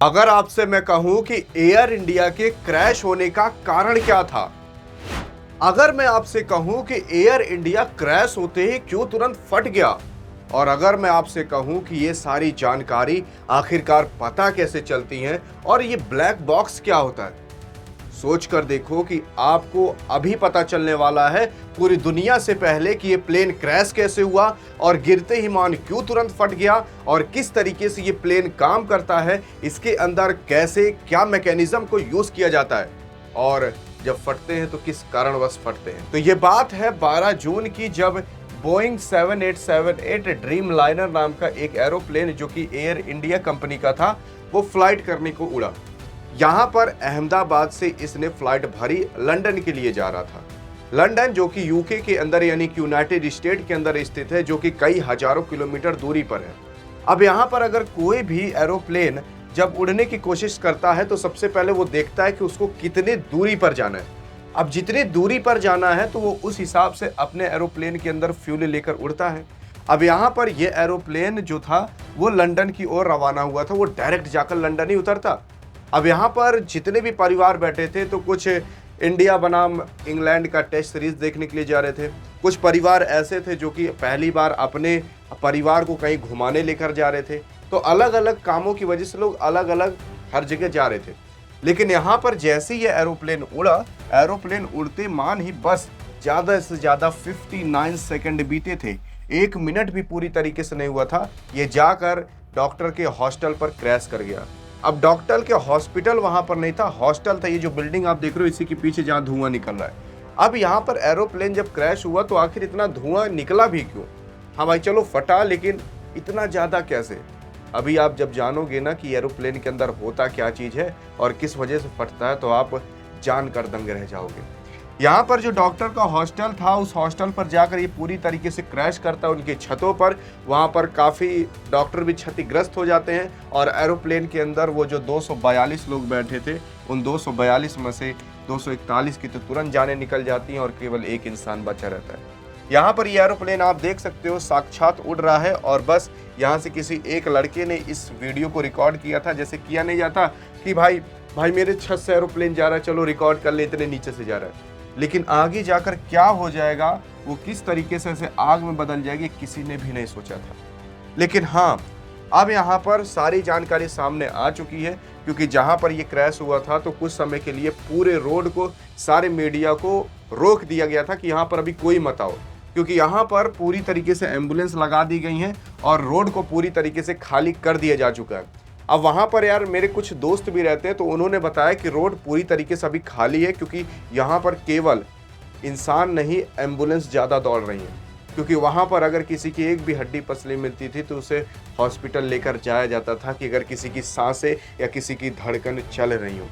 अगर आपसे मैं कहूं कि एयर इंडिया के क्रैश होने का कारण क्या था, अगर मैं आपसे कहूं कि एयर इंडिया क्रैश होते ही क्यों तुरंत फट गया, और अगर मैं आपसे कहूं कि ये सारी जानकारी आखिरकार पता कैसे चलती हैं और ये ब्लैक बॉक्स क्या होता है, सोच कर देखो कि आपको अभी पता चलने वाला है पूरी दुनिया से पहले कि ये प्लेन क्रैश कैसे हुआ और गिरते ही मान क्यों तुरंत फट गया और किस तरीके से ये प्लेन काम करता है, इसके अंदर कैसे क्या मैकेनिज्म को यूज किया जाता है और जब फटते हैं तो किस कारणवश फटते हैं। तो ये बात है 12 जून की, जब बोइंग 7878 ड्रीम लाइनर नाम का एक एरोप्लेन जो कि एयर इंडिया कंपनी का था वो फ्लाइट करने को उड़ा। यहां पर अहमदाबाद से इसने फ्लाइट भरी लंदन के लिए जा रहा था। लंदन जो कि यूके के अंदर यानी कि यूनाइटेड स्टेट के अंदर स्थित है, जो कि कई हजारों किलोमीटर दूरी पर है। अब यहां पर अगर कोई भी एरोप्लेन जब उड़ने की कोशिश करता है तो सबसे पहले वो देखता है कि उसको कितने दूरी पर जाना है। अब जितनी दूरी पर जाना है तो वो उस हिसाब से अपने एरोप्लेन के अंदर फ्यूल लेकर उड़ता है। अब यहाँ पर ये एरोप्लेन जो था वो लंदन की ओर रवाना हुआ था, वो डायरेक्ट जाकर लंदन ही उतरता। अब यहाँ पर जितने भी परिवार बैठे थे तो कुछ इंडिया बनाम इंग्लैंड का टेस्ट सीरीज देखने के लिए जा रहे थे, कुछ परिवार ऐसे थे जो कि पहली बार अपने परिवार को कहीं घुमाने लेकर जा रहे थे। तो अलग अलग कामों की वजह से लोग अलग अलग हर जगह जा रहे थे। लेकिन यहाँ पर जैसे ही ये एरोप्लेन उड़ा, एरोप्लेन उड़ते मान ही बस ज़्यादा से ज़्यादा 59 सेकंड बीते थे, 1 मिनट भी पूरी तरीके से नहीं हुआ था, ये जाकर डॉक्टर के हॉस्टल पर क्रैश कर गया। अब डॉक्टर के हॉस्पिटल वहां पर नहीं था, हॉस्टल था। ये जो बिल्डिंग आप देख रहे हो इसी के पीछे जहां धुआं निकल रहा है। अब यहाँ पर एरोप्लेन जब क्रैश हुआ तो आखिर इतना धुआं निकला भी क्यों? हाँ भाई चलो फटा, लेकिन इतना ज्यादा कैसे? अभी आप जब जानोगे ना कि एरोप्लेन के अंदर होता क्या चीज है और किस वजह से फटता है तो आप जानकर दंग रह जाओगे। यहाँ पर जो डॉक्टर का हॉस्टल था, उस हॉस्टल पर जाकर ये पूरी तरीके से क्रैश करता है उनकी छतों पर। वहाँ पर काफ़ी डॉक्टर भी क्षतिग्रस्त हो जाते हैं और एरोप्लेन के अंदर वो जो 242 लोग बैठे थे, उन 242 में से 241 की तो तुरंत जानें निकल जाती हैं और केवल एक इंसान बचा रहता है। यहाँ पर ये एरोप्लेन आप देख सकते हो साक्षात उड़ रहा है और बस यहाँ से किसी एक लड़के ने इस वीडियो को रिकॉर्ड किया था। जैसे किया नहीं जाता कि भाई मेरे छत से एरोप्लेन जा रहा है, चलो रिकॉर्ड कर ले, इतने नीचे से जा रहा है। लेकिन आगे जाकर क्या हो जाएगा, वो किस तरीके से आग में बदल जाएगी, किसी ने भी नहीं सोचा था। लेकिन हाँ, अब यहाँ पर सारी जानकारी सामने आ चुकी है, क्योंकि जहाँ पर ये क्रैश हुआ था तो कुछ समय के लिए पूरे रोड को, सारे मीडिया को रोक दिया गया था कि यहाँ पर अभी कोई मत आओ, क्योंकि यहाँ पर पूरी तरीके से एम्बुलेंस लगा दी गई हैं और रोड को पूरी तरीके से खाली कर दिया जा चुका है। अब वहाँ पर यार मेरे कुछ दोस्त भी रहते हैं तो उन्होंने बताया कि रोड पूरी तरीके से अभी खाली है, क्योंकि यहाँ पर केवल इंसान नहीं एम्बुलेंस ज़्यादा दौड़ रही है। क्योंकि वहाँ पर अगर किसी की एक भी हड्डी पसली मिलती थी तो उसे हॉस्पिटल लेकर जाया जाता था कि अगर किसी की सांसें या किसी की धड़कन चल रही हो।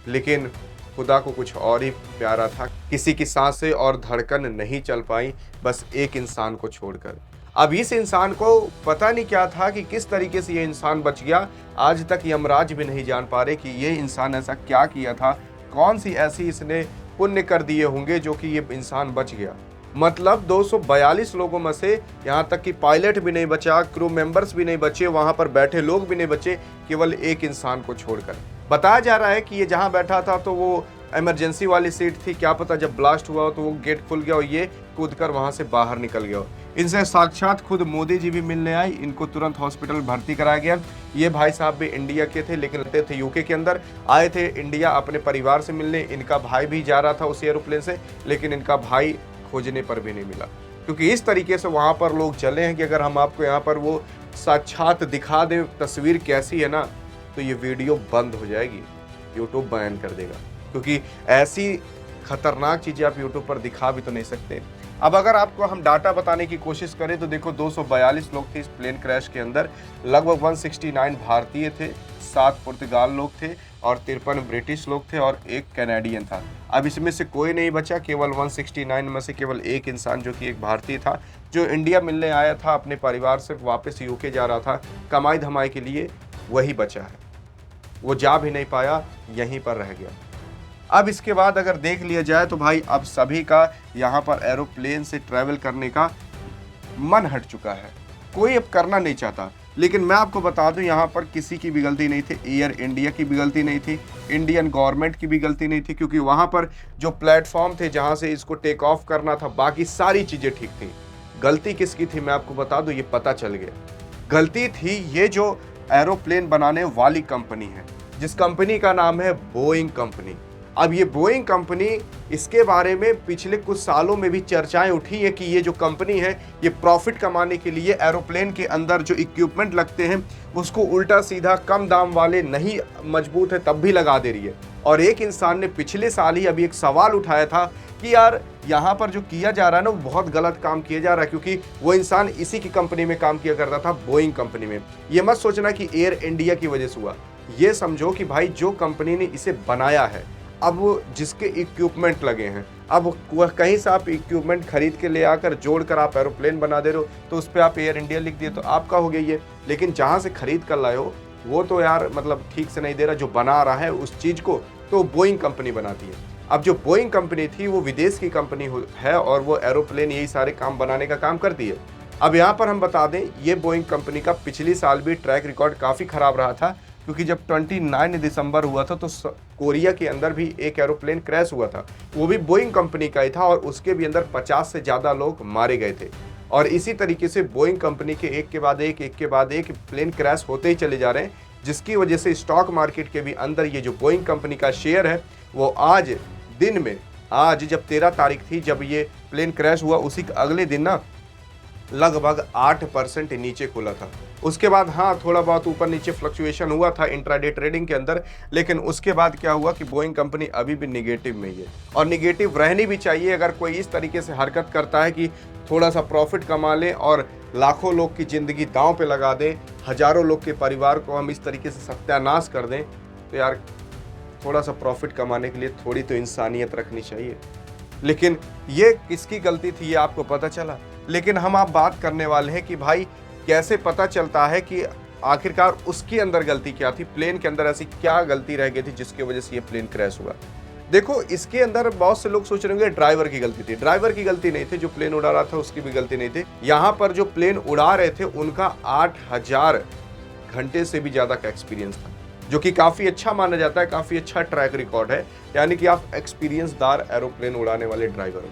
लेकिन खुदा को कुछ और ही प्यारा था, किसी की सांसें और धड़कन नहीं चल पाई, बस एक इंसान को छोड़कर। अब इस इंसान को पता नहीं क्या था कि किस तरीके से ये इंसान बच गया। आज तक यमराज भी नहीं जान पा रहे कि ये इंसान ऐसा क्या किया था, कौन सी ऐसी इसने पुण्य कर दिए होंगे जो कि ये इंसान बच गया। मतलब 242 लोगों में से यहाँ तक कि पायलट भी नहीं बचा, क्रू मेंबर्स भी नहीं बचे, वहाँ पर बैठे लोग भी नहीं बचे, केवल एक इंसान को छोड़कर। बताया जा रहा है कि ये जहाँ बैठा था तो वो इमरजेंसी वाली सीट थी, क्या पता जब ब्लास्ट हुआ तो वो गेट खुल गया और ये कूदकर वहाँ से बाहर निकल गया। इनसे साक्षात खुद मोदी जी भी मिलने आए, इनको तुरंत हॉस्पिटल भर्ती कराया गया। ये भाई साहब भी इंडिया के थे लेकिन रहते थे यूके के अंदर, आए थे इंडिया अपने परिवार से मिलने। इनका भाई भी जा रहा था उस एरोप्लेन से, लेकिन इनका भाई खोजने पर भी नहीं मिला, क्योंकि इस तरीके से वहाँ पर लोग चले हैं कि अगर हम आपको यहाँ पर वो साक्षात दिखा दें तस्वीर कैसी है ना, तो ये वीडियो बंद हो जाएगी, यूट्यूब बैन कर देगा, क्योंकि ऐसी खतरनाक चीज़ें आप यूट्यूब पर दिखा भी तो नहीं सकते। अब अगर आपको हम डाटा बताने की कोशिश करें तो देखो 242 लोग थे इस प्लेन क्रैश के अंदर, लगभग 169 भारतीय थे, 7 पुर्तगाल लोग थे और 53 ब्रिटिश लोग थे और 1 कैनेडियन था। अब इसमें से कोई नहीं बचा, केवल 169 में से केवल एक इंसान जो कि एक भारतीय था, जो इंडिया मिलने आया था, अपने परिवार से वापस यूके जा रहा था कमाई धमाई के लिए, वही बचा है। वो जा भी नहीं पाया, यहीं पर रह गया। अब इसके बाद अगर देख लिया जाए तो भाई अब सभी का यहाँ पर एरोप्लेन से ट्रैवल करने का मन हट चुका है, कोई अब करना नहीं चाहता। लेकिन मैं आपको बता दूं यहाँ पर किसी की भी गलती नहीं थी, एयर इंडिया की भी गलती नहीं थी, इंडियन गवर्नमेंट की भी गलती नहीं थी, क्योंकि वहाँ पर जो प्लेटफॉर्म थे जहाँ से इसको टेक ऑफ करना था, बाकी सारी चीज़ें ठीक थी। गलती किसकी थी मैं आपको बता दूं, ये पता चल गया। गलती थी ये जो एरोप्लेन बनाने वाली कंपनी है, जिस कंपनी का नाम है बोइंग कंपनी। अब ये बोइंग कंपनी, इसके बारे में पिछले कुछ सालों में भी चर्चाएं उठी है कि ये जो कंपनी है ये प्रॉफिट कमाने के लिए एरोप्लेन के अंदर जो इक्विपमेंट लगते हैं उसको उल्टा सीधा कम दाम वाले, नहीं मजबूत है तब भी लगा दे रही है। और एक इंसान ने पिछले साल ही अभी एक सवाल उठाया था कि यार यहाँ पर जो किया जा रहा है ना वो बहुत गलत काम किया जा रहा है, क्योंकि वो इंसान इसी की कंपनी में काम किया करता था, बोइंग कंपनी में। ये मत सोचना कि एयर इंडिया की वजह से हुआ, ये समझो कि भाई जो कंपनी ने इसे बनाया है, अब वो जिसके इक्विपमेंट लगे हैं, अब वह कहीं से आप इक्विपमेंट खरीद के ले आकर जोड़कर आप एरोप्लेन बना दे रहे हो, तो उस पर आप एयर इंडिया लिख दिए तो आपका हो गया ये। लेकिन जहाँ से खरीद कर लाए हो वो तो यार मतलब ठीक से नहीं दे रहा, जो बना रहा है उस चीज़ को तो बोइंग कंपनी बनाती है। अब जो बोइंग कंपनी थी वो विदेश की कंपनी है और वो एरोप्लेन यही सारे काम बनाने का काम करती है। अब यहाँ पर हम बता दें, ये बोइंग कंपनी का पिछली साल भी ट्रैक रिकॉर्ड काफ़ी ख़राब रहा था, क्योंकि जब 29 दिसंबर हुआ था तो कोरिया के अंदर भी एक एरोप्लेन क्रैश हुआ था, वो भी बोइंग कंपनी का ही था और उसके भी अंदर 50 से ज़्यादा लोग मारे गए थे। और इसी तरीके से बोइंग कंपनी के एक के बाद एक प्लेन क्रैश होते ही चले जा रहे हैं, जिसकी वजह से स्टॉक मार्केट के भी अंदर ये जो बोइंग कंपनी का शेयर है वो आज दिन में, आज जब 13 तारीख थी जब ये प्लेन क्रैश हुआ, उसी अगले दिन ना लगभग 8% नीचे खुला था। उसके बाद हाँ थोड़ा बहुत ऊपर नीचे फ्लक्चुएशन हुआ था इंट्राडे ट्रेडिंग के अंदर, लेकिन उसके बाद क्या हुआ कि बोइंग कंपनी अभी भी निगेटिव में ही है और निगेटिव रहनी भी चाहिए। अगर कोई इस तरीके से हरकत करता है कि थोड़ा सा प्रॉफिट कमा ले और लाखों लोग की ज़िंदगी दांव पे लगा दें, हज़ारों लोग के परिवार को हम इस तरीके से सत्यानाश कर दें, तो यार थोड़ा सा प्रॉफिट कमाने के लिए थोड़ी तो इंसानियत रखनी चाहिए। लेकिन ये किसकी गलती थी ये आपको पता चला। लेकिन हम आप बात करने वाले हैं कि भाई कैसे पता चलता है कि आखिरकार उसके अंदर गलती क्या थी, प्लेन के अंदर ऐसी क्या गलती रह गई थी जिसकी वजह से ये प्लेन क्रैश हुआ। देखो इसके अंदर बहुत से लोग सोच रहे होंगे ड्राइवर की गलती थी। ड्राइवर की गलती नहीं थी, जो प्लेन उड़ा रहा था उसकी भी गलती नहीं थी। यहाँ पर जो प्लेन उड़ा रहे थे उनका 8000 घंटे से भी ज़्यादा का एक्सपीरियंस था, जो कि काफ़ी अच्छा माना जाता है, काफ़ी अच्छा ट्रैक रिकॉर्ड है, यानी कि आप एक्सपीरियंसदार एरोप्लेन उड़ाने वाले ड्राइवर हो।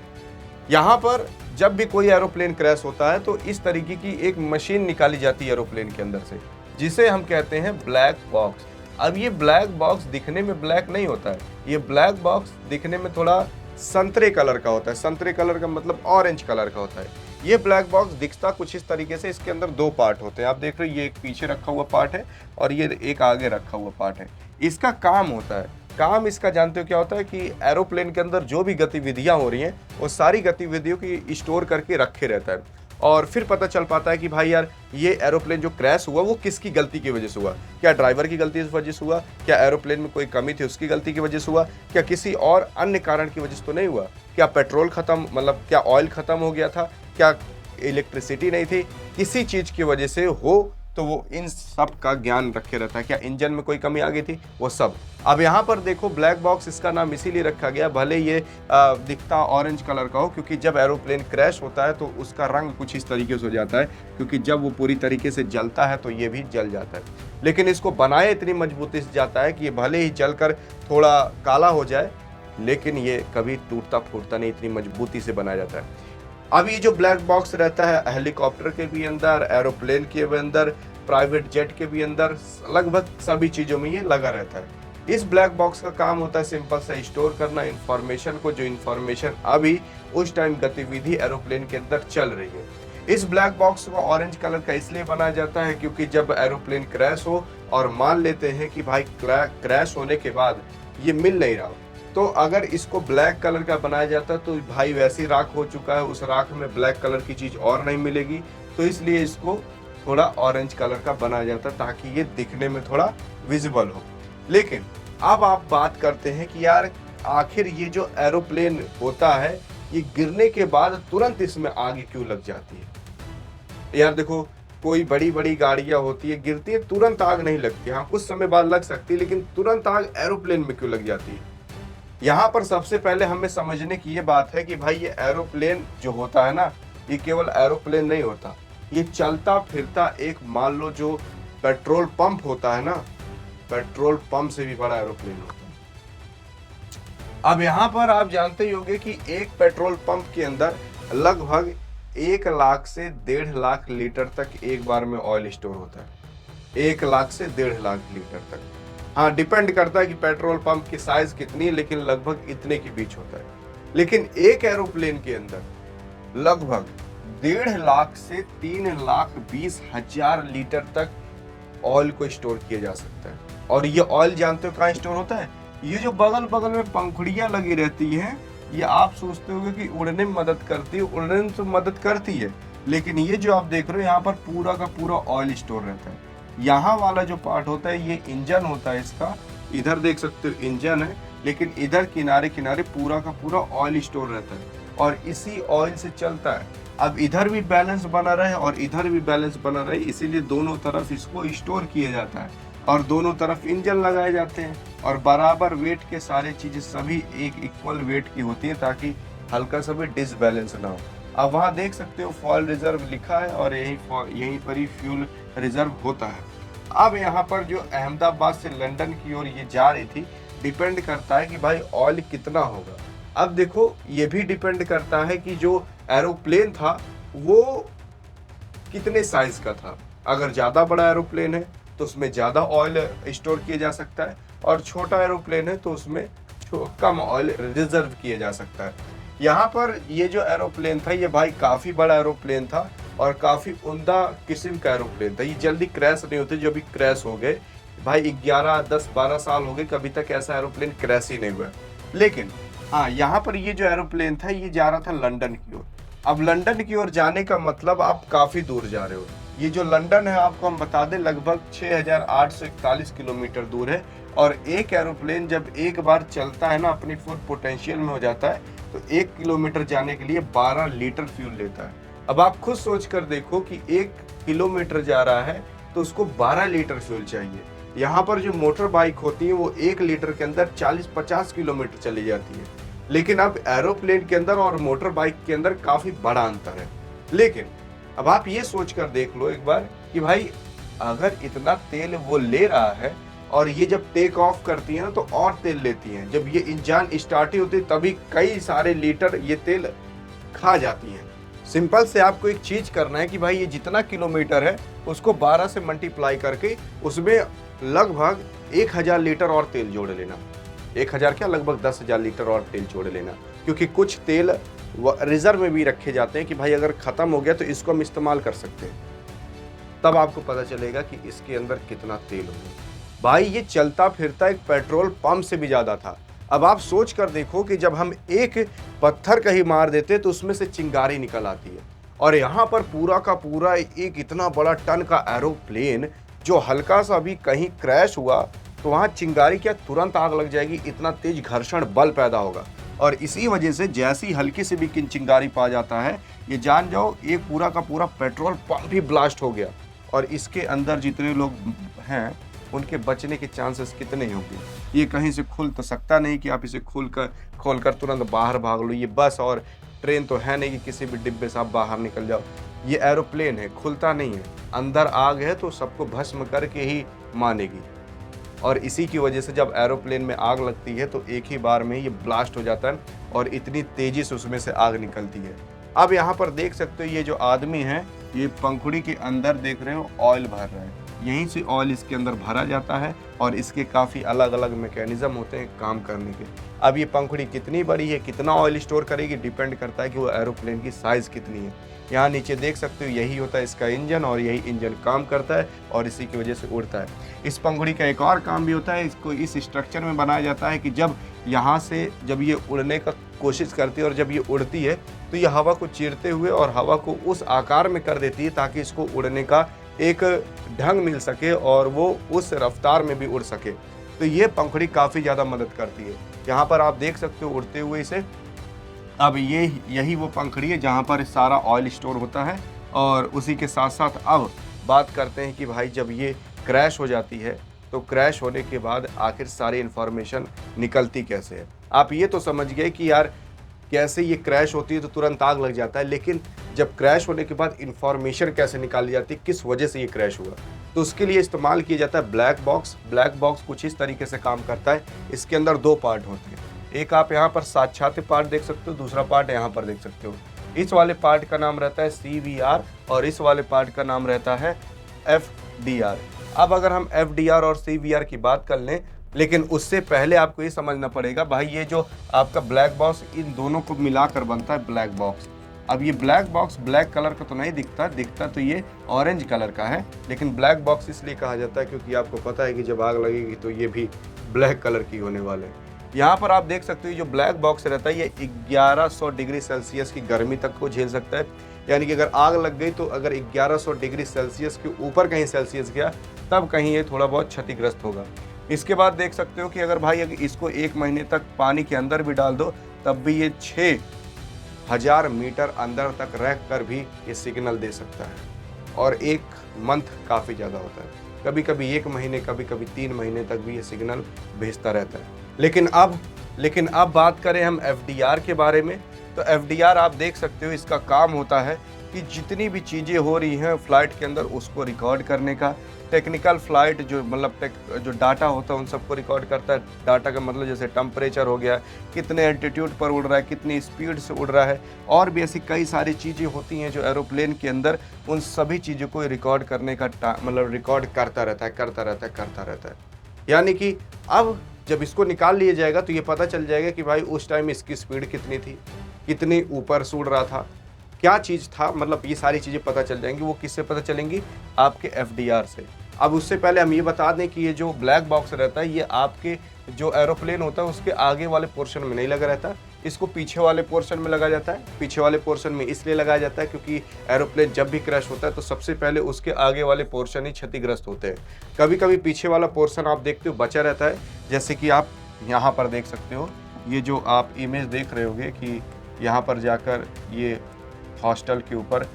यहाँ पर जब भी कोई एरोप्लेन क्रैश होता है तो इस तरीके की एक मशीन निकाली जाती है एरोप्लेन के अंदर से, जिसे हम कहते हैं ब्लैक बॉक्स। अब ये ब्लैक बॉक्स दिखने में ब्लैक नहीं होता है, ये ब्लैक बॉक्स दिखने में थोड़ा संतरे कलर का होता है। संतरे कलर का मतलब ऑरेंज कलर का होता है। ये ब्लैक बॉक्स दिखता कुछ इस तरीके से, इसके अंदर 2 पार्ट होते हैं। आप देख रहे हो ये एक पीछे रखा हुआ पार्ट है और ये एक आगे रखा हुआ पार्ट है। इसका काम होता है, काम इसका जानते हो क्या होता है कि एरोप्लेन के अंदर जो भी गतिविधियां हो रही हैं वो सारी गतिविधियों की स्टोर करके रखे रहता है और फिर पता चल पाता है कि भाई यार ये एरोप्लेन जो क्रैश हुआ वो किसकी गलती की वजह से हुआ। क्या ड्राइवर की गलती की वजह से हुआ, क्या एरोप्लेन में कोई कमी थी उसकी गलती की वजह से हुआ, क्या किसी और अन्य कारण की वजह से तो नहीं हुआ, क्या पेट्रोल खत्म मतलब क्या ऑयल खत्म हो गया था, क्या इलेक्ट्रिसिटी नहीं थी, किसी चीज़ की वजह से हो तो वो इन सब का ज्ञान रखे रहता है। क्या इंजन में कोई कमी आ गई थी, वो सब। अब यहाँ पर देखो ब्लैक बॉक्स इसका नाम इसीलिए रखा गया, भले ये दिखता ऑरेंज कलर का हो, क्योंकि जब एरोप्लेन क्रैश होता है तो उसका रंग कुछ इस तरीके से हो जाता है, क्योंकि जब वो पूरी तरीके से जलता है तो ये भी जल जाता है। लेकिन इसको बनाया इतनी मजबूती से जाता है कि ये भले ही जलकर थोड़ा काला हो जाए लेकिन ये कभी टूटता फूटता नहीं, इतनी मजबूती से बनाया जाता है। अब ये जो ब्लैक बॉक्स रहता है हेलीकॉप्टर के भी अंदर, एरोप्लेन के भी अंदर, प्राइवेट जेट के भी अंदर, लगभग सभी चीज़ों में ये लगा रहता है। इस ब्लैक बॉक्स का काम होता है सिंपल सा स्टोर करना इंफॉर्मेशन को, जो इंफॉर्मेशन अभी उस टाइम गतिविधि एरोप्लेन के अंदर चल रही है। इस ब्लैक बॉक्स को ऑरेंज कलर का इसलिए बनाया जाता है क्योंकि जब एरोप्लेन क्रैश हो और मान लेते हैं कि भाई क्रैश होने के बाद ये मिल नहीं रहा, तो अगर इसको ब्लैक कलर का बनाया जाता तो भाई वैसी राख हो चुका है, उस राख में ब्लैक कलर की चीज़ और नहीं मिलेगी, तो इसलिए इसको थोड़ा ऑरेंज कलर का बनाया जाता ताकि ये दिखने में थोड़ा विजिबल हो। लेकिन अब आप बात करते हैं कि यार आखिर ये जो एरोप्लेन होता है ये गिरने के बाद तुरंत इसमें आग क्यों लग जाती है। यार देखो कोई बड़ी बड़ी गाड़ियां होती है, गिरती है तुरंत आग नहीं लगती, हाँ कुछ समय बाद लग सकती है, लेकिन तुरंत आग एरोप्लेन में क्यों लग जाती है। यहाँ पर सबसे पहले हमें समझने की ये बात है कि भाई ये एरोप्लेन जो होता है ना, ये केवल एरोप्लेन नहीं होता, ये चलता फिरता एक मान लो जो पेट्रोल पंप होता है ना, पेट्रोल पंप से भी बड़ा एरोप्लेन होता है। अब यहाँ पर आप जानते ही होंगे कि एक पेट्रोल पंप के अंदर लगभग 1 लाख से 1.5 लाख लीटर तक एक बार में ऑयल स्टोर होता है। 1 लाख से 1.5 लाख लीटर तक। हाँ, डिपेंड करता है कि पेट्रोल पंप की साइज कितनी है, लेकिन लगभग इतने के बीच होता है। लेकिन एक एरोप्लेन के अंदर लगभग 1.5 लाख से 3,20,000 लीटर तक ऑयल को स्टोर किया जा सकता है। और ये ऑयल जानते हो कहाँ स्टोर होता है? ये जो बगल बगल में पंखुड़ियां लगी रहती हैं, ये आप सोचते होगे कि उड़ने में मदद करती है, उड़ने में तो मदद करती है, लेकिन ये जो आप देख रहे हो यहाँ पर पूरा का पूरा ऑयल स्टोर रहता है। यहाँ वाला जो पार्ट होता है ये इंजन होता है इसका, इधर देख सकते हो इंजन है, लेकिन इधर किनारे किनारे पूरा का पूरा ऑयल स्टोर रहता है और इसी ऑयल से चलता है। अब इधर भी बैलेंस बना रहे और इधर भी बैलेंस बना रहे, इसीलिए दोनों तरफ इसको स्टोर किया जाता है और दोनों तरफ इंजन लगाए जाते हैं और बराबर वेट के सारे चीजें सभी एक इक्वल वेट की होती है ताकि हल्का सा भी डिसबैलेंस ना हो। अब वहाँ देख सकते हो फ्यूल रिजर्व लिखा है और यहीं पर ही फ्यूल रिजर्व होता है। अब यहाँ पर जो अहमदाबाद से लंदन की ओर ये जा रही थी, डिपेंड करता है कि भाई ऑयल कितना होगा। अब देखो ये भी डिपेंड करता है कि जो एरोप्लेन था वो कितने साइज का था। अगर ज़्यादा बड़ा एरोप्लेन है तो उसमें ज़्यादा ऑयल स्टोर किया जा सकता है और छोटा एरोप्लेन है तो उसमें कम ऑयल रिजर्व किया जा सकता है। यहाँ पर ये जो एरोप्लेन था ये भाई काफ़ी बड़ा एरोप्लेन था और काफ़ी उम्दा किस्म का एरोप्लेन था। ये जल्दी क्रैश नहीं होते, जो भी क्रैश हो गए भाई 11, 10, 12 साल हो गए, कभी तक ऐसा एरोप्लेन क्रैश ही नहीं हुआ। लेकिन हाँ, यहाँ पर ये जो एरोप्लेन था ये जा रहा था लंदन की ओर। अब लंदन की ओर जाने का मतलब आप काफ़ी दूर जा रहे हो। ये जो लंदन है आपको हम बता दें लगभग 6,841 किलोमीटर दूर है और एक एरोप्लेन जब एक बार चलता है ना अपनी फुल पोटेंशियल में हो जाता है तो 1 किलोमीटर जाने के लिए 12 लीटर फ्यूल लेता है। अब आप खुद सोच कर देखो कि 1 किलोमीटर जा रहा है तो उसको 12 लीटर फ्यूल चाहिए। यहाँ पर जो मोटर बाइक होती है वो 1 लीटर के अंदर 40-50 किलोमीटर चली जाती है, लेकिन अब एरोप्लेन के अंदर और मोटर बाइक के अंदर काफ़ी बड़ा अंतर है। लेकिन अब आप ये सोच कर देख लो एक बार कि भाई अगर इतना तेल वो ले रहा है और ये जब टेक ऑफ करती है ना तो और तेल लेती हैं, जब ये इंजन स्टार्ट ही होती है तभी कई सारे लीटर ये तेल खा जाती हैं। सिंपल से आपको एक चीज करना है कि भाई ये जितना किलोमीटर है उसको 12 से मल्टीप्लाई करके उसमें लगभग 1,000 लीटर और तेल जोड़ लेना। 1,000 क्या, लगभग 10,000 लीटर और तेल जोड़ लेना, क्योंकि कुछ तेल रिजर्व में भी रखे जाते हैं कि भाई अगर ख़त्म हो गया तो इसको हम इस्तेमाल कर सकते हैं। तब आपको पता चलेगा कि इसके अंदर कितना तेल होगा। भाई ये चलता फिरता एक पेट्रोल पंप से भी ज़्यादा था। अब आप सोच कर देखो कि जब हम एक पत्थर कहीं मार देते तो उसमें से चिंगारी निकल आती है और यहाँ पर पूरा का पूरा एक इतना बड़ा टन का एरोप्लेन जो हल्का सा भी कहीं क्रैश हुआ तो वहाँ चिंगारी क्या तुरंत आग लग जाएगी, इतना तेज घर्षण बल पैदा होगा। और इसी वजह से जैसी हल्की से भी चिंगारी पा जाता है ये जान जाओ एक पूरा का पूरा पेट्रोल पंप भी ब्लास्ट हो गया और इसके अंदर जितने लोग हैं उनके बचने के चांसेस कितने होंगे। ये कहीं से खुल तो सकता नहीं कि आप इसे खोलकर तुरंत बाहर भाग लो। ये बस और ट्रेन तो है नहीं कि किसी भी डिब्बे से आप बाहर निकल जाओ। ये एरोप्लेन है, खुलता नहीं है। अंदर आग है तो सबको भस्म करके ही मानेगी और इसी की वजह से जब एरोप्लेन में आग लगती है तो एक ही बार में ये ब्लास्ट हो जाता है और इतनी तेजी से उसमें से आग निकलती है। अब यहाँ पर देख सकते हो ये जो आदमी है ये पंखुड़ी के अंदर देख रहे हो ऑयल भर रहा है। यहीं से ऑयल इसके अंदर भरा जाता है और इसके काफ़ी अलग अलग मैकेनिज्म होते हैं काम करने के। अब ये पंखुड़ी कितनी बड़ी है, कितना ऑयल स्टोर करेगी, डिपेंड करता है कि वो एरोप्लेन की साइज़ कितनी है। यहाँ नीचे देख सकते हो यही होता है इसका इंजन और यही इंजन काम करता है और इसी की वजह से उड़ता है। इस पंखुड़ी का एक और काम भी होता है, इसको इस स्ट्रक्चर में बनाया जाता है कि जब यहाँ से जब ये उड़ने का कोशिश करती है और जब ये उड़ती है तो ये हवा को चीरते हुए और हवा को उस आकार में कर देती है ताकि इसको उड़ने का एक ढंग मिल सके और वो उस रफ्तार में भी उड़ सके। तो ये पंखुड़ी काफ़ी ज़्यादा मदद करती है। यहाँ पर आप देख सकते हो उड़ते हुए इसे। अब यही वो पंखुड़ी है जहाँ पर सारा ऑयल स्टोर होता है और उसी के साथ साथ अब बात करते हैं कि भाई जब ये क्रैश हो जाती है तो क्रैश होने के बाद आखिर सारी इन्फॉर्मेशन निकलती कैसे है। आप ये तो समझ गए कि यार कैसे ये क्रैश होती है तो तुरंत आग लग जाता है, लेकिन जब क्रैश होने के बाद इंफॉर्मेशन कैसे निकाली जाती है, किस वजह से ये क्रैश हुआ, तो उसके लिए इस्तेमाल किया जाता है ब्लैक बॉक्स। ब्लैक बॉक्स कुछ इस तरीके से काम करता है। इसके अंदर दो पार्ट होते हैं, एक आप यहाँ पर साक्षात्य पार्ट देख सकते हो, दूसरा पार्ट यहाँ पर देख सकते हो। इस वाले पार्ट का नाम रहता है CVR और इस वाले पार्ट का नाम रहता है FDR। अब अगर हम FDR और CVR की बात कर लें, लेकिन उससे पहले आपको ये समझना पड़ेगा भाई, ये जो आपका ब्लैक बॉक्स इन दोनों को मिलाकर बनता है ब्लैक बॉक्स। अब ये ब्लैक बॉक्स ब्लैक कलर का तो नहीं दिखता तो ये ऑरेंज कलर का है, लेकिन ब्लैक बॉक्स इसलिए कहा जाता है क्योंकि आपको पता है कि जब आग लगेगी तो ये भी ब्लैक कलर की होने वाले हैं। यहाँ पर आप देख सकते हो जो ब्लैक बॉक्स रहता है ये 1100 डिग्री सेल्सियस की गर्मी तक को झेल सकता है। यानी कि अगर आग लग गई तो अगर 1100 डिग्री सेल्सियस के ऊपर कहीं सेल्सियस गया तब कहीं ये थोड़ा बहुत क्षतिग्रस्त होगा। इसके बाद देख सकते हो कि अगर भाई अगर इसको 1 महीने तक पानी के अंदर भी डाल दो तब भी ये 6000 मीटर अंदर तक रह कर भी ये सिग्नल दे सकता है। और 1 मंथ काफ़ी ज़्यादा होता है, कभी कभी 1 महीने, कभी कभी 3 महीने तक भी ये सिग्नल भेजता रहता है। लेकिन अब बात करें हम FDR के बारे में, तो FDR आप देख सकते हो इसका काम होता है कि जितनी भी चीज़ें हो रही हैं फ्लाइट के अंदर उसको रिकॉर्ड करने का। टेक्निकल फ्लाइट जो जो डाटा होता है उन सबको रिकॉर्ड करता है। डाटा का मतलब जैसे टेम्परेचर हो गया, कितने एल्टीट्यूड पर उड़ रहा है, कितनी स्पीड से उड़ रहा है, और भी ऐसी कई सारी चीज़ें होती हैं जो एरोप्लेन के अंदर, उन सभी चीज़ों को रिकॉर्ड करने का रिकॉर्ड करता रहता है। यानी कि अब जब इसको निकाल लिया जाएगा तो ये पता चल जाएगा कि भाई उस टाइम इसकी स्पीड कितनी थी, कितनी ऊपर से उड़ रहा था, क्या चीज़ था, मतलब ये सारी चीज़ें पता चल जाएंगी। वो किससे पता चलेंगी? आपके FDR से। अब उससे पहले हम ये बता दें कि ये जो ब्लैक बॉक्स रहता है ये आपके जो एरोप्लेन होता है उसके आगे वाले पोर्शन में नहीं लगा रहता, इसको पीछे वाले पोर्शन में लगाया जाता है। पीछे वाले पोर्शन में इसलिए लगाया जाता है क्योंकि एरोप्लेन जब भी क्रैश होता है तो सबसे पहले उसके आगे वाले पोर्शन ही क्षतिग्रस्त होते हैं। कभी कभी पीछे वाला पोर्शन आप देखते हो बचा रहता है, जैसे कि आप यहाँ पर देख सकते हो। ये जो आप इमेज देख रहे होगे कि यहाँ पर जाकर ये हॉस्टल के ऊपर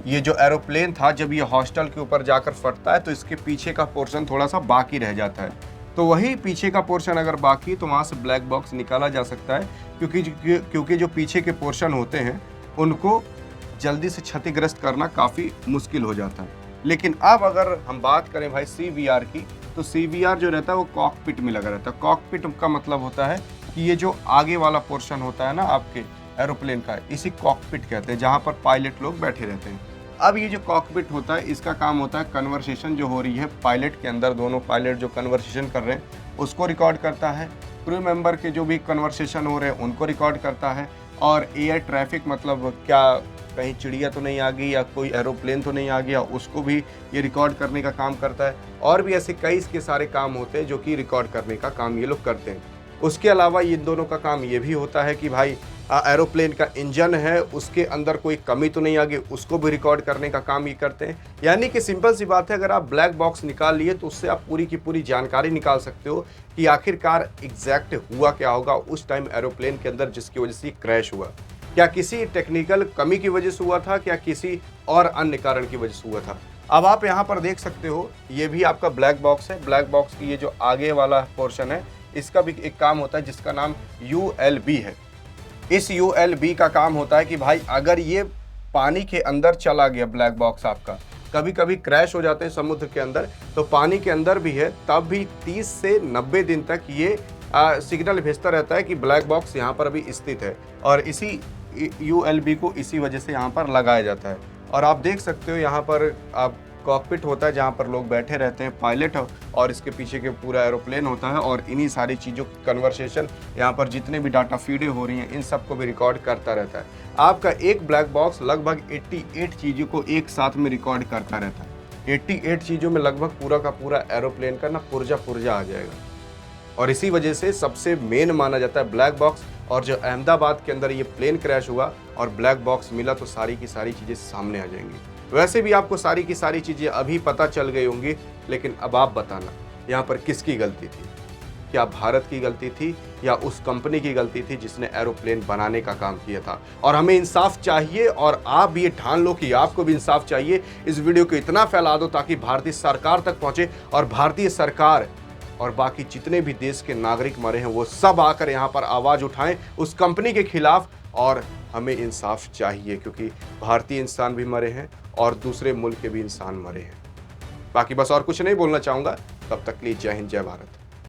ये जो एरोप्लेन था, जब ये हॉस्टल के ऊपर जाकर फटता है तो इसके पीछे का पोर्शन थोड़ा सा बाकी रह जाता है। तो वही पीछे का पोर्शन अगर बाकी तो वहाँ से ब्लैक बॉक्स निकाला जा सकता है, क्योंकि जो पीछे के पोर्शन होते हैं उनको जल्दी से क्षतिग्रस्त करना काफ़ी मुश्किल हो जाता है। लेकिन अब अगर हम बात करें भाई CVR की, तो CVR जो रहता है वो कॉकपिट में लगा रहता है। कॉकपिट का मतलब होता है कि ये जो आगे वाला पोर्शन होता है ना आपके एरोप्लेन का, इसी कॉकपिट कहते हैं, जहाँ पर पायलट लोग बैठे रहते हैं। अब ये जो कॉकपिट होता है इसका काम होता है कन्वर्सेशन जो हो रही है पायलट के अंदर, दोनों पायलट जो कन्वर्सेशन कर रहे हैं उसको रिकॉर्ड करता है। क्रू मेंबर के जो भी कन्वर्सेशन हो रहे हैं उनको रिकॉर्ड करता है। और एयर ट्रैफिक मतलब क्या कहीं चिड़िया तो नहीं आ गई या कोई एरोप्लेन तो नहीं आ गया, उसको भी ये रिकॉर्ड करने का काम करता है। और भी ऐसे कई इसके सारे काम होते हैं जो कि रिकॉर्ड करने का काम ये लोग करते हैं। उसके अलावा इन दोनों का काम ये भी होता है कि भाई एरोप्लेन का इंजन है उसके अंदर कोई कमी तो नहीं आ गई, उसको भी रिकॉर्ड करने का काम ये करते हैं। यानी कि सिंपल सी बात है, अगर आप ब्लैक बॉक्स निकाल लिए तो उससे आप पूरी की पूरी जानकारी निकाल सकते हो कि आखिरकार एग्जैक्ट हुआ क्या होगा उस टाइम एरोप्लेन के अंदर जिसकी वजह से क्रैश हुआ। क्या किसी टेक्निकल कमी की वजह से हुआ था, क्या किसी और अन्य कारण की वजह से हुआ था। अब आप यहाँ पर देख सकते हो ये भी आपका ब्लैक बॉक्स है। ब्लैक बॉक्स की ये जो आगे वाला पोर्शन है इसका भी एक काम होता है जिसका नाम ULB है। इस ULB का काम होता है कि भाई अगर ये पानी के अंदर चला गया ब्लैक बॉक्स आपका, कभी कभी क्रैश हो जाते हैं समुद्र के अंदर, तो पानी के अंदर भी है तब भी 30 से 90 दिन तक ये सिग्नल भेजता रहता है कि ब्लैक बॉक्स यहाँ पर अभी स्थित है। और इसी ULB को इसी वजह से यहाँ पर लगाया जाता है। और आप देख सकते हो यहाँ पर आप कॉकपिट होता है जहाँ पर लोग बैठे रहते हैं पायलट, और इसके पीछे के पूरा एरोप्लेन होता है और इन्हीं सारी चीज़ों की कन्वर्सेशन यहाँ पर जितने भी डाटा फीडें हो रही हैं इन सबको भी रिकॉर्ड करता रहता है। आपका एक ब्लैक बॉक्स लगभग 88 चीज़ों को एक साथ में रिकॉर्ड करता रहता है। 88 चीज़ों में लगभग पूरा का पूरा एरोप्लेन का ना पुर्जा आ जाएगा। और इसी वजह से सबसे मेन माना जाता है ब्लैक बॉक्स। और जो अहमदाबाद के अंदर ये प्लेन क्रैश हुआ और ब्लैक बॉक्स मिला तो सारी की सारी चीज़ें सामने आ जाएंगी। वैसे भी आपको सारी की सारी चीज़ें अभी पता चल गई होंगी, लेकिन अब आप बताना यहाँ पर किसकी गलती थी। क्या भारत की गलती थी या उस कंपनी की गलती थी जिसने एरोप्लेन बनाने का काम किया था। और हमें इंसाफ चाहिए और आप भी ये ठान लो कि आपको भी इंसाफ चाहिए। इस वीडियो को इतना फैला दो ताकि भारतीय सरकार तक पहुंचे और भारतीय सरकार और बाकी जितने भी देश के नागरिक मरे हैं वो सब आकर यहाँ पर आवाज़ उठाएं उस कंपनी के खिलाफ और हमें इंसाफ चाहिए, क्योंकि भारतीय इंसान भी मरे हैं और दूसरे मुल्क के भी इंसान मरे हैं। बाकी बस और कुछ नहीं बोलना चाहूँगा। तब तक के लिए जय हिंद, जय भारत।